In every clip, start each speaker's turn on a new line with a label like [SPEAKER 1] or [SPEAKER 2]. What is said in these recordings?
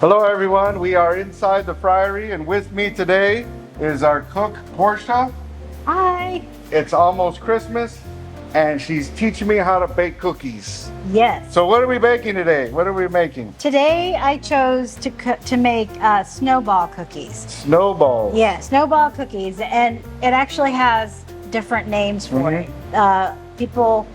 [SPEAKER 1] Hello everyone, we are inside the Friary and with me today is our cook Portia.
[SPEAKER 2] Hi.
[SPEAKER 1] It's almost Christmas and she's teaching me how to bake cookies.
[SPEAKER 2] Yes.
[SPEAKER 1] So what are we baking today? What are we making?
[SPEAKER 2] Today I chose to make snowball cookies.
[SPEAKER 1] Snowballs.
[SPEAKER 2] Yeah, snowball cookies, and it actually has different names for it. People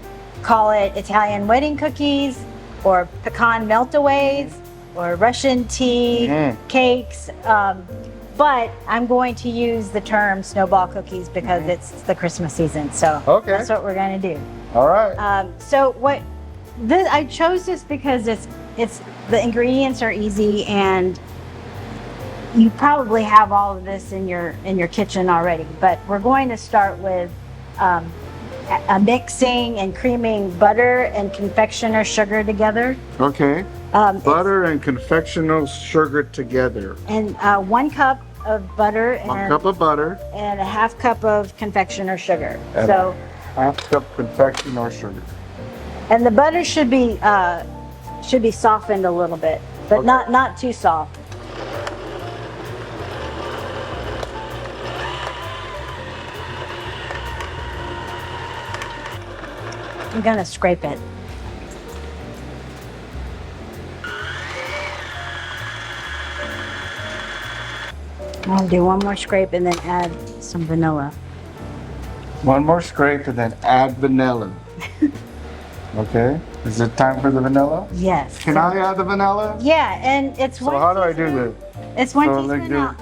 [SPEAKER 2] call it Italian wedding cookies, or pecan meltaways, or Russian tea cakes. But I'm going to use the term snowball cookies because it's the Christmas season. So that's what we're going to do.
[SPEAKER 1] All right.
[SPEAKER 2] I chose this because it's the ingredients are easy, and you probably have all of this in your kitchen already. But we're going to start with mixing and creaming butter and confectioner sugar together.
[SPEAKER 1] Okay. Butter and confectional sugar together.
[SPEAKER 2] And 1 cup of butter and
[SPEAKER 1] 1 cup of butter
[SPEAKER 2] and a 1/2 cup of confectioner sugar.
[SPEAKER 1] And
[SPEAKER 2] so
[SPEAKER 1] 1/2 cup confectioner sugar.
[SPEAKER 2] And the butter should be softened a little bit, but not too soft. I'm gonna scrape it. I'll do 1 more scrape and then add some vanilla.
[SPEAKER 1] 1 more scrape and then add vanilla. Okay. Is it time for the vanilla?
[SPEAKER 2] Yes.
[SPEAKER 1] Can I add the vanilla?
[SPEAKER 2] Yeah, and it's
[SPEAKER 1] So how do I do this?
[SPEAKER 2] It's 1 teaspoon.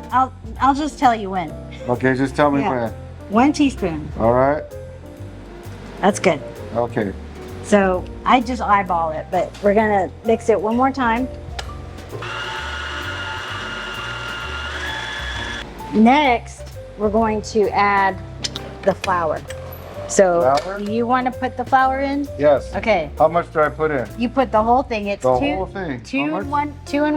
[SPEAKER 2] I'll just tell you when.
[SPEAKER 1] Okay, just tell me when.
[SPEAKER 2] 1 teaspoon.
[SPEAKER 1] All right.
[SPEAKER 2] That's good.
[SPEAKER 1] Okay.
[SPEAKER 2] So I just eyeball it, but we're gonna mix it 1 more time. Next, we're going to add the flour. So
[SPEAKER 1] Flour?
[SPEAKER 2] you want to put the flour in?
[SPEAKER 1] Yes.
[SPEAKER 2] Okay.
[SPEAKER 1] How much do I put in?
[SPEAKER 2] You put the whole thing. It's
[SPEAKER 1] The whole thing.
[SPEAKER 2] 2 and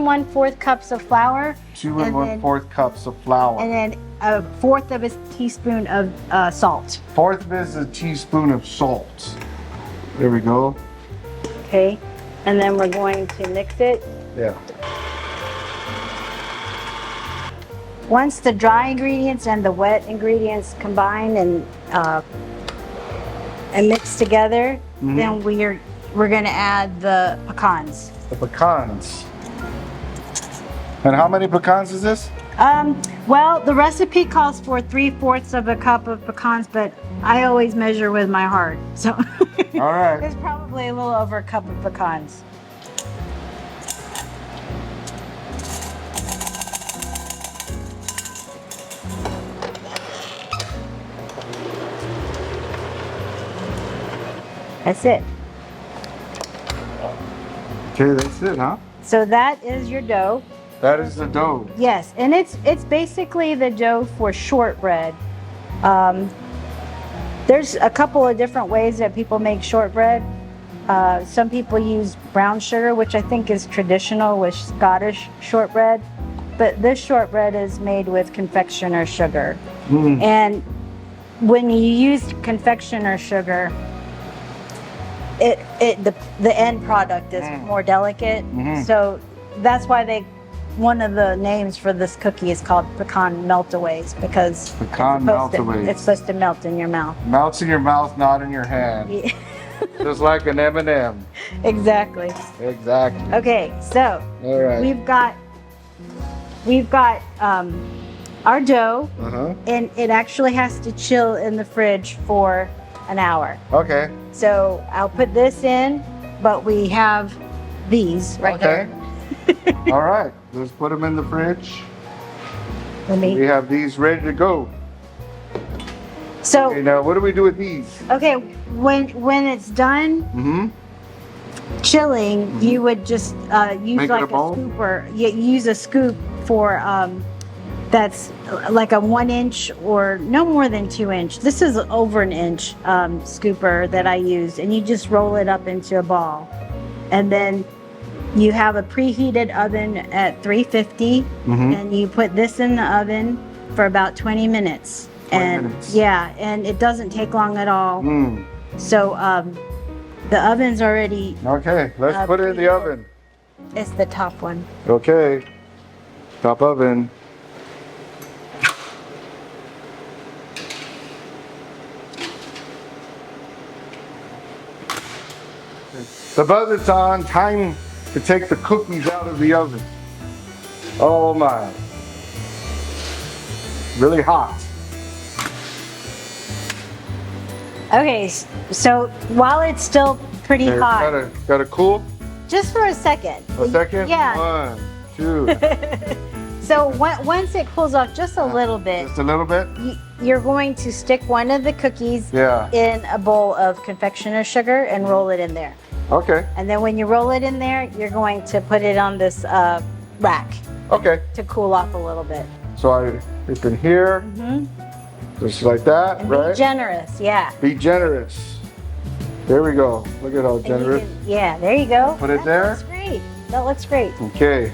[SPEAKER 2] 1/4 cups of flour.
[SPEAKER 1] 2 and 1/4 cups of flour.
[SPEAKER 2] And then 1/4 of a teaspoon of salt.
[SPEAKER 1] 1/4 is a teaspoon of salt. There we go.
[SPEAKER 2] Okay. And then we're going to mix it.
[SPEAKER 1] Yeah.
[SPEAKER 2] Once the dry ingredients and the wet ingredients combine and mix together, then we're going to add the pecans.
[SPEAKER 1] The pecans. And how many pecans is this?
[SPEAKER 2] Well, the recipe calls for 3/4 of a cup of pecans, but I always measure with my heart. So
[SPEAKER 1] All right.
[SPEAKER 2] it's probably a little over a cup of pecans. That's it.
[SPEAKER 1] Okay, that's it, huh?
[SPEAKER 2] So that is your dough.
[SPEAKER 1] That is the dough.
[SPEAKER 2] Yes, and it's basically the dough for shortbread. There's a couple of different ways that people make shortbread. Some people use brown sugar, which I think is traditional with Scottish shortbread. But this shortbread is made with confectioner sugar. And when you use confectioner sugar, the end product is more delicate. So that's why one of the names for this cookie is called pecan meltaways, because it's supposed to melt in your mouth.
[SPEAKER 1] Melts in your mouth, not in your hand.
[SPEAKER 2] Yeah.
[SPEAKER 1] Just like an M&M.
[SPEAKER 2] Exactly.
[SPEAKER 1] Exactly.
[SPEAKER 2] Okay, so
[SPEAKER 1] All right.
[SPEAKER 2] we've got our dough, and it actually has to chill in the fridge for an hour.
[SPEAKER 1] Okay.
[SPEAKER 2] So I'll put this in, but we have these right here.
[SPEAKER 1] All right. Let's put them in the fridge.
[SPEAKER 2] We
[SPEAKER 1] have these ready to go.
[SPEAKER 2] So
[SPEAKER 1] Okay, now what do we do with these?
[SPEAKER 2] okay, when it's done chilling, you would just use
[SPEAKER 1] Make it
[SPEAKER 2] like
[SPEAKER 1] a bowl?
[SPEAKER 2] scooper. You use a scoop for that's like a 1 inch or no more than 2 inch. This is over an inch scooper that I use, and you just roll it up into a ball, and then you have a preheated oven at 350, and you put this in the oven for about 20 minutes.
[SPEAKER 1] 20 minutes.
[SPEAKER 2] Yeah, and it doesn't take long at all. So the oven's already.
[SPEAKER 1] Okay, let's put it in the oven.
[SPEAKER 2] It's the top one.
[SPEAKER 1] Okay. Top oven. The buzzer's on. Time to take the cookies out of the oven. Oh my. Really hot.
[SPEAKER 2] Okay, so while it's still pretty
[SPEAKER 1] Okay,
[SPEAKER 2] hot,
[SPEAKER 1] gotta cool.
[SPEAKER 2] just for a second.
[SPEAKER 1] A second?
[SPEAKER 2] Yeah.
[SPEAKER 1] 1, 2.
[SPEAKER 2] So once it cools off just a little bit,
[SPEAKER 1] Just a little bit?
[SPEAKER 2] you're going to stick one of the cookies
[SPEAKER 1] Yeah.
[SPEAKER 2] in a bowl of confectioner sugar and roll it in there.
[SPEAKER 1] Okay.
[SPEAKER 2] And then when you roll it in there, you're going to put it on this rack
[SPEAKER 1] Okay.
[SPEAKER 2] to cool off a little bit.
[SPEAKER 1] So I dip in here. Just like that,
[SPEAKER 2] And
[SPEAKER 1] right?
[SPEAKER 2] be generous, yeah.
[SPEAKER 1] Be generous. There we go. Look at how
[SPEAKER 2] And you
[SPEAKER 1] generous.
[SPEAKER 2] yeah, there you go.
[SPEAKER 1] Put it
[SPEAKER 2] That
[SPEAKER 1] there.
[SPEAKER 2] looks great. That looks great.
[SPEAKER 1] Okay.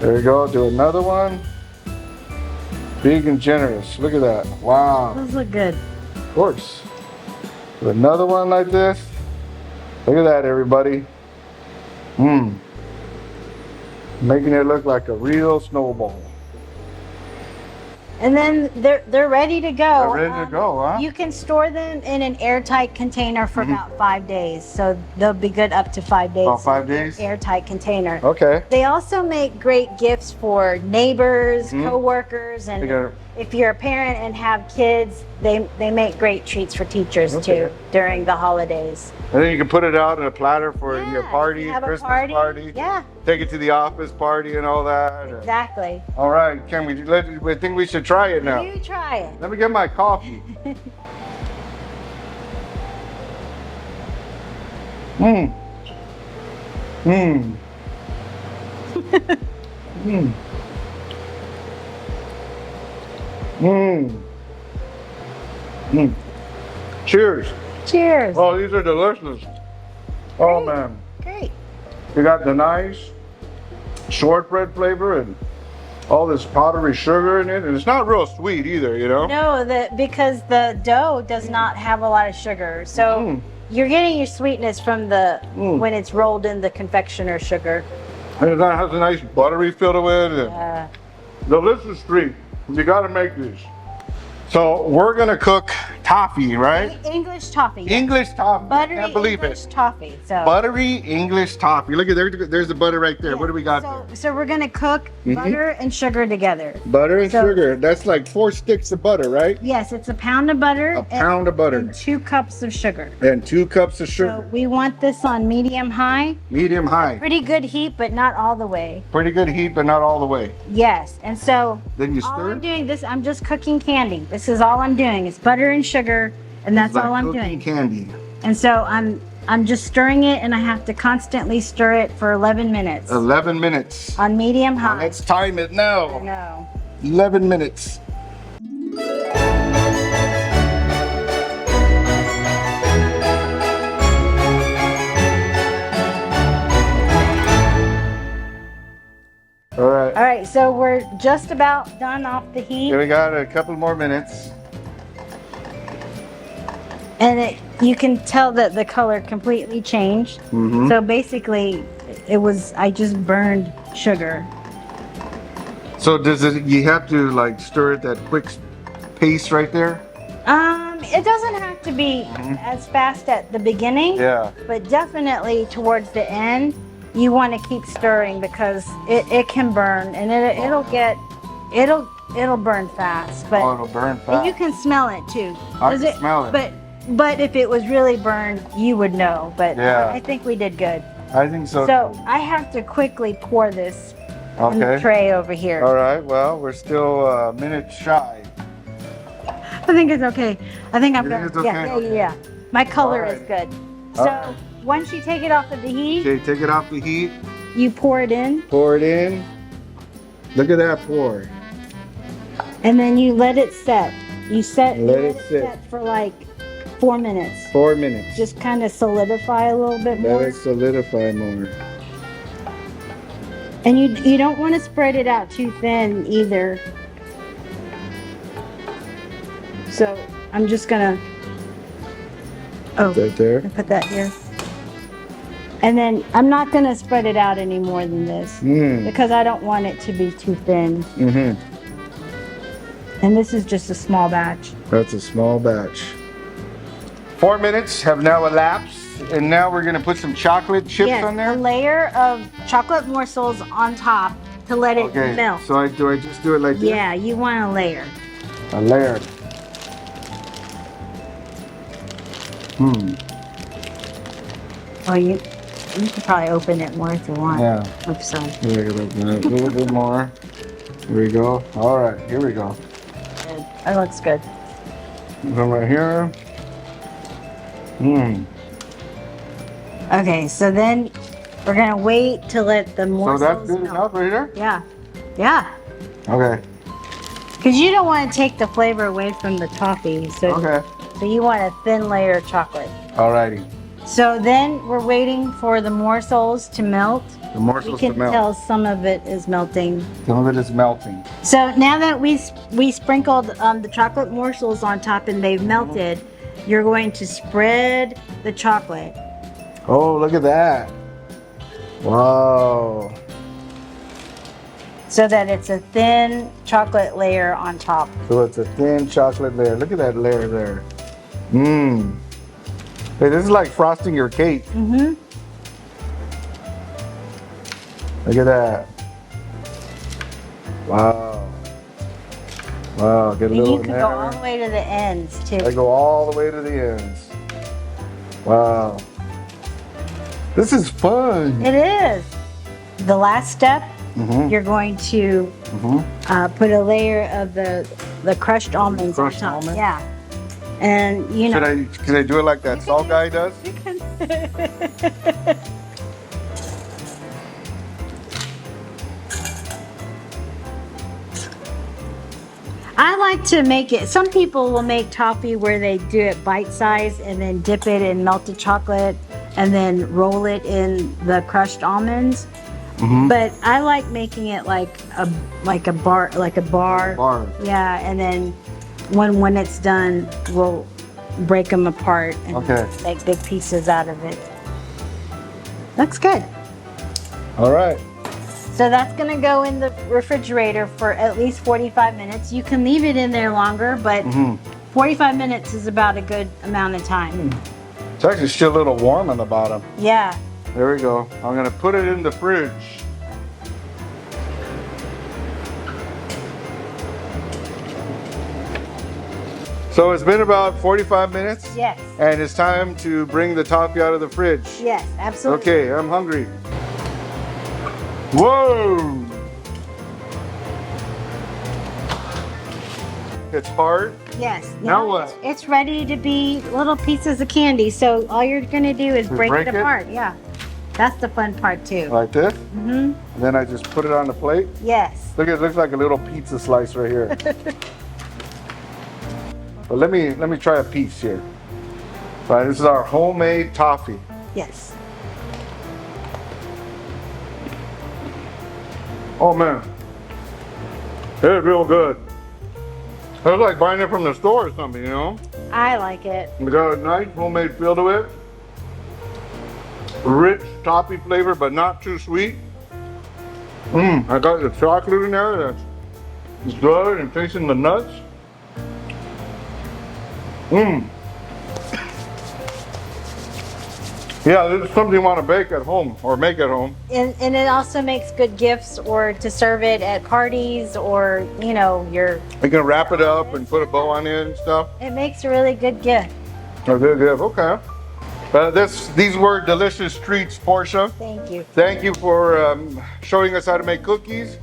[SPEAKER 1] There we go. Do another one. Big and generous. Look at that. Wow.
[SPEAKER 2] Those look good.
[SPEAKER 1] Of course. Do another one like this. Look at that, everybody. Making it look like a real snowball.
[SPEAKER 2] And then they're ready to go.
[SPEAKER 1] They're ready to go, huh?
[SPEAKER 2] You can store them in an airtight container for about 5 days. So they'll be good up to 5 days.
[SPEAKER 1] About 5 days?
[SPEAKER 2] Airtight container.
[SPEAKER 1] Okay.
[SPEAKER 2] They also make great gifts for neighbors, co-workers, and
[SPEAKER 1] got-
[SPEAKER 2] if you're a parent and have kids, they make great treats for teachers too during the holidays.
[SPEAKER 1] And then you can put it out in a platter for your
[SPEAKER 2] Yeah,
[SPEAKER 1] party,
[SPEAKER 2] you have a
[SPEAKER 1] Christmas
[SPEAKER 2] party. Yeah,
[SPEAKER 1] Take it to the office party and all that.
[SPEAKER 2] exactly.
[SPEAKER 1] All right, we think we should try it now.
[SPEAKER 2] You try it.
[SPEAKER 1] Let me get my coffee. Mmm. Mmm. Mmm. Mmm. Mmm. Cheers.
[SPEAKER 2] Cheers.
[SPEAKER 1] Oh, these are delicious. Oh man.
[SPEAKER 2] Great.
[SPEAKER 1] You got the nice shortbread flavor and all this powdery sugar in it, and it's not real sweet either, you know?
[SPEAKER 2] No, because the dough does not have a lot of sugar, so you're getting your sweetness from the when it's rolled in the confectioner sugar.
[SPEAKER 1] And it has a nice buttery feel to it. And delicious treat. You gotta make these. So we're gonna cook toffee, right?
[SPEAKER 2] English toffee. yes.
[SPEAKER 1] English toffee.
[SPEAKER 2] Buttery
[SPEAKER 1] Can't believe
[SPEAKER 2] English
[SPEAKER 1] it.
[SPEAKER 2] toffee. So
[SPEAKER 1] Buttery English toffee. Look at there's the butter right there. What do we got
[SPEAKER 2] so,
[SPEAKER 1] there?
[SPEAKER 2] So we're gonna cook butter and sugar together.
[SPEAKER 1] Butter and
[SPEAKER 2] so-
[SPEAKER 1] sugar. That's like 4 sticks of butter, right?
[SPEAKER 2] Yes, it's a pound of butter.
[SPEAKER 1] A pound of butter.
[SPEAKER 2] And 2 cups of sugar.
[SPEAKER 1] And 2 cups of
[SPEAKER 2] So
[SPEAKER 1] sugar.
[SPEAKER 2] we want this on medium high.
[SPEAKER 1] Medium high.
[SPEAKER 2] Pretty good heat, but not all the way.
[SPEAKER 1] Pretty good heat, but not all the way.
[SPEAKER 2] Yes, and so
[SPEAKER 1] Then you
[SPEAKER 2] all
[SPEAKER 1] stir
[SPEAKER 2] I'm
[SPEAKER 1] it.
[SPEAKER 2] doing this, I'm just cooking candy. This is all I'm doing. It's butter and sugar, and that's
[SPEAKER 1] It's like
[SPEAKER 2] all I'm
[SPEAKER 1] cooking
[SPEAKER 2] doing.
[SPEAKER 1] candy.
[SPEAKER 2] And so I'm just stirring it, and I have to constantly stir it for 11 minutes
[SPEAKER 1] 11 minutes.
[SPEAKER 2] on medium high.
[SPEAKER 1] Let's time it
[SPEAKER 2] I
[SPEAKER 1] now.
[SPEAKER 2] know.
[SPEAKER 1] 11 minutes. All right.
[SPEAKER 2] All right, so we're just about done off the heat,
[SPEAKER 1] Here we got a couple more minutes.
[SPEAKER 2] and you can tell that the color completely changed. So basically, I just burned sugar.
[SPEAKER 1] So you have to like stir it that quick pace right there?
[SPEAKER 2] It doesn't have to be as fast at the beginning.
[SPEAKER 1] Yeah.
[SPEAKER 2] But definitely towards the end, you want to keep stirring because it can burn and it'll burn fast. But
[SPEAKER 1] Oh, it'll burn fast.
[SPEAKER 2] you can smell it too.
[SPEAKER 1] I
[SPEAKER 2] Does
[SPEAKER 1] can smell it.
[SPEAKER 2] But if it was really burned, you would know. But
[SPEAKER 1] Yeah.
[SPEAKER 2] I think we did good.
[SPEAKER 1] I think so.
[SPEAKER 2] So I have to quickly pour this in the
[SPEAKER 1] Okay.
[SPEAKER 2] tray over here.
[SPEAKER 1] All right. Well, we're still a minute shy.
[SPEAKER 2] I think it's okay. I think I'm
[SPEAKER 1] You think
[SPEAKER 2] good.
[SPEAKER 1] it's okay?
[SPEAKER 2] Yeah. My color
[SPEAKER 1] All
[SPEAKER 2] is
[SPEAKER 1] right.
[SPEAKER 2] good.
[SPEAKER 1] All
[SPEAKER 2] So
[SPEAKER 1] right.
[SPEAKER 2] once you take it off of the heat,
[SPEAKER 1] Okay, take it off the heat.
[SPEAKER 2] you pour it in,
[SPEAKER 1] Pour it in. Look at that pour.
[SPEAKER 2] and then you let it set. You
[SPEAKER 1] Let
[SPEAKER 2] let
[SPEAKER 1] it
[SPEAKER 2] it
[SPEAKER 1] sit.
[SPEAKER 2] set for like 4 minutes.
[SPEAKER 1] 4 minutes.
[SPEAKER 2] Just kind of solidify a little bit
[SPEAKER 1] Let
[SPEAKER 2] more.
[SPEAKER 1] it solidify more.
[SPEAKER 2] And you don't want to spread it out too thin either. So I'm just gonna
[SPEAKER 1] Right there.
[SPEAKER 2] put that here. And then I'm not gonna spread it out any more than this because I don't want it to be too thin. And this is just a small batch.
[SPEAKER 1] That's a small batch. 4 minutes have now elapsed, and now we're gonna put some chocolate chips on there.
[SPEAKER 2] A layer of chocolate morsels on top to let it melt.
[SPEAKER 1] So do I just do it like this?
[SPEAKER 2] Yeah, you want a layer.
[SPEAKER 1] A layer.
[SPEAKER 2] Oh, you could probably open it more if you want.
[SPEAKER 1] Yeah.
[SPEAKER 2] Oops, sorry.
[SPEAKER 1] Here we go. A little bit more. Here we go. All right, here we go.
[SPEAKER 2] Good. That looks good.
[SPEAKER 1] Come right here.
[SPEAKER 2] Okay, so then we're gonna wait to let the morsels
[SPEAKER 1] So that's good
[SPEAKER 2] melt.
[SPEAKER 1] enough right here?
[SPEAKER 2] Yeah. Yeah.
[SPEAKER 1] Okay.
[SPEAKER 2] Because you don't want to take the flavor away from the toffee. So, so you want a thin layer of chocolate.
[SPEAKER 1] Alrighty.
[SPEAKER 2] So then we're waiting for the morsels to melt.
[SPEAKER 1] The morsels to melt.
[SPEAKER 2] We can tell some of it is melting.
[SPEAKER 1] Some of it is melting.
[SPEAKER 2] So now that we sprinkled the chocolate morsels on top and they've melted, you're going to spread the chocolate.
[SPEAKER 1] Oh, look at that. Wow.
[SPEAKER 2] So that it's a thin chocolate layer on top.
[SPEAKER 1] So it's a thin chocolate layer. Look at that layer there. Hey, this is like frosting your cake. Look at that. Wow. Wow, get a
[SPEAKER 2] And
[SPEAKER 1] little
[SPEAKER 2] you
[SPEAKER 1] in
[SPEAKER 2] can
[SPEAKER 1] there.
[SPEAKER 2] go all the way to the ends too.
[SPEAKER 1] I go all the way to the ends. Wow. This is fun.
[SPEAKER 2] It is. The last step, you're going to put a layer of the crushed almonds on top.
[SPEAKER 1] Almonds?
[SPEAKER 2] Yeah. And you know.
[SPEAKER 1] Should I do it like that salt guy does?
[SPEAKER 2] You can. I like to make it, some people will make toffee where they do it bite size and then dip it in melted chocolate and then roll it in the crushed almonds. But I like making it like a bar.
[SPEAKER 1] Bar.
[SPEAKER 2] Yeah, and then when it's done, we'll break them apart and make big pieces out of it. Looks good.
[SPEAKER 1] All right.
[SPEAKER 2] So that's gonna go in the refrigerator for at least 45 minutes. You can leave it in there longer, but 45 minutes is about a good amount of time.
[SPEAKER 1] It's actually still a little warm on the bottom.
[SPEAKER 2] Yeah.
[SPEAKER 1] There we go. I'm gonna put it in the fridge. So it's been about 45 minutes.
[SPEAKER 2] Yes.
[SPEAKER 1] And it's time to bring the toffee out of the fridge.
[SPEAKER 2] Yes, absolutely.
[SPEAKER 1] Okay, I'm hungry. Whoa! It's hard.
[SPEAKER 2] Yes.
[SPEAKER 1] Now what?
[SPEAKER 2] It's ready to be little pieces of candy. So all you're gonna do is break it apart. Yeah. That's the fun part too.
[SPEAKER 1] Like this? And then I just put it on the plate.
[SPEAKER 2] Yes.
[SPEAKER 1] Look, it looks like a little pizza slice right here. But let me try a piece here. All right, this is our homemade toffee.
[SPEAKER 2] Yes.
[SPEAKER 1] Oh man, it's real good. It's like buying it from the store or something, you know?
[SPEAKER 2] I like it.
[SPEAKER 1] We got a nice homemade feel to it. Rich toffee flavor, but not too sweet. I got the chocolate in there that's good and tasting the nuts. Yeah, this is something you want to bake at home or make at home.
[SPEAKER 2] And it also makes good gifts or to serve it at parties or, you know,
[SPEAKER 1] You can wrap it up and put a bow on it and stuff.
[SPEAKER 2] it makes a really good gift.
[SPEAKER 1] A good gift, okay. These were delicious treats, Portia.
[SPEAKER 2] Thank you.
[SPEAKER 1] Thank you for showing us how to make cookies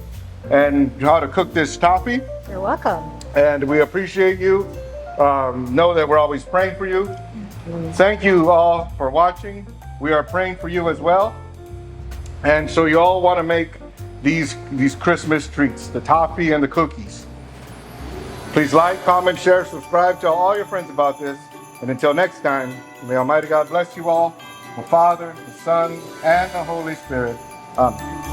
[SPEAKER 1] and how to cook this toffee.
[SPEAKER 2] You're welcome.
[SPEAKER 1] And we appreciate you. Know that we're always praying for you. Thank you all for watching. We are praying for you as well. And so you all want to make these Christmas treats, the toffee and the cookies. Please like, comment, share, subscribe, tell all your friends about this. And until next time, may Almighty God bless you all, the Father, the Son, and the Holy Spirit. Amen.